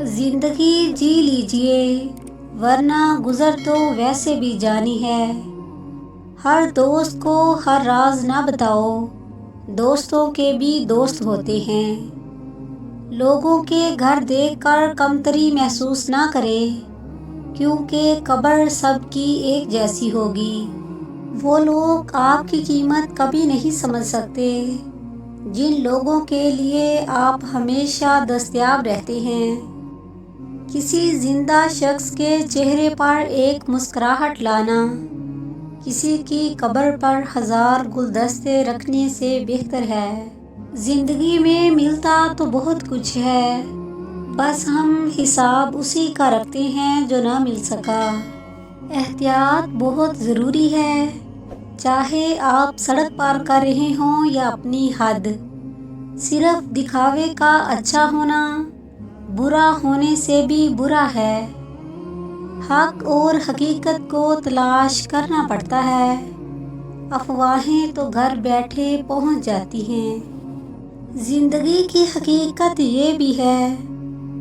زندگی جی لیجئے ورنہ گزر تو ویسے بھی جانی ہے۔ ہر دوست کو ہر راز نہ بتاؤ، دوستوں کے بھی دوست ہوتے ہیں۔ لوگوں کے گھر دیکھ کر کمتری محسوس نہ کرے، کیونکہ قبر سب کی ایک جیسی ہوگی۔ وہ لوگ آپ کی قیمت کبھی نہیں سمجھ سکتے جن لوگوں کے لیے آپ ہمیشہ دستیاب رہتے ہیں۔ کسی زندہ شخص کے چہرے پر ایک مسکراہٹ لانا کسی کی قبر پر 1000 گلدستے رکھنے سے بہتر ہے۔ زندگی میں ملتا تو بہت کچھ ہے، بس ہم حساب اسی کا رکھتے ہیں جو نہ مل سکا۔ احتیاط بہت ضروری ہے، چاہے آپ سڑک پار کر رہے ہوں یا اپنی حد۔ صرف دکھاوے کا اچھا ہونا برا ہونے سے بھی برا ہے۔ حق اور حقیقت کو تلاش کرنا پڑتا ہے، افواہیں تو گھر بیٹھے پہنچ جاتی ہیں۔ زندگی کی حقیقت یہ بھی ہے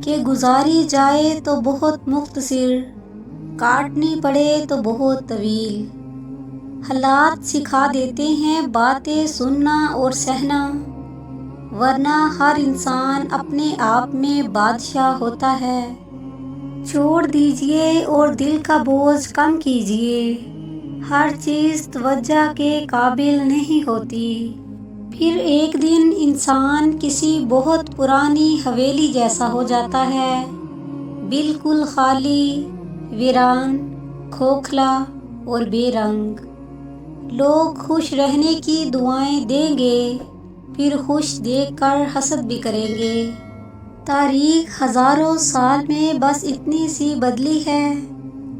کہ گزاری جائے تو بہت مختصر، کاٹنی پڑے تو بہت طویل۔ حالات سکھا دیتے ہیں باتیں سننا اور سہنا، ورنہ ہر انسان اپنے آپ میں بادشاہ ہوتا ہے۔ چھوڑ دیجئے اور دل کا بوجھ کم کیجئے، ہر چیز توجہ کے قابل نہیں ہوتی۔ پھر ایک دن انسان کسی بہت پرانی حویلی جیسا ہو جاتا ہے، بالکل خالی، ویران، کھوکھلا اور بے رنگ۔ لوگ خوش رہنے کی دعائیں دیں گے، پھر خوش دیکھ کر حسد بھی کریں گے۔ تاریخ ہزاروں سال میں بس اتنی سی بدلی ہے،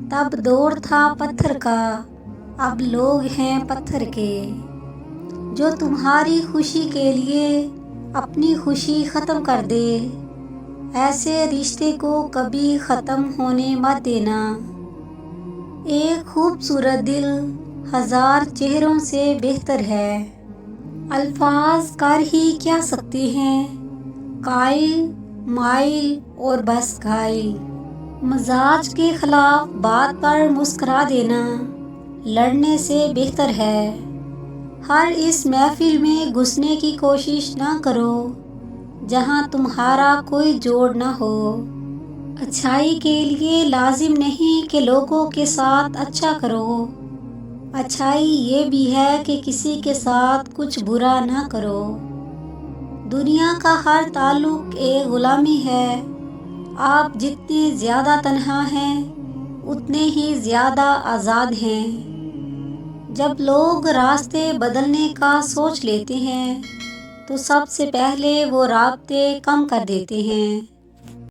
تب دور تھا پتھر کا، اب لوگ ہیں پتھر کے۔ جو تمہاری خوشی کے لیے اپنی خوشی ختم کر دے، ایسے رشتے کو کبھی ختم ہونے مت دینا۔ ایک خوبصورت دل 1000 چہروں سے بہتر ہے۔ الفاظ کر ہی کیا سکتے ہیں، قائل، مائل اور بس گھائل۔ مزاج کے خلاف بات پر مسکرا دینا لڑنے سے بہتر ہے۔ ہر اس محفل میں گھسنے کی کوشش نہ کرو جہاں تمہارا کوئی جوڑ نہ ہو۔ اچھائی کے لیے لازم نہیں کہ لوگوں کے ساتھ اچھا کرو، اچھائی یہ بھی ہے کہ کسی کے ساتھ کچھ برا نہ کرو۔ دنیا کا ہر تعلق ایک غلامی ہے، آپ جتنے زیادہ تنہا ہیں اتنے ہی زیادہ آزاد ہیں۔ جب لوگ راستے بدلنے کا سوچ لیتے ہیں تو سب سے پہلے وہ رابطے کم کر دیتے ہیں۔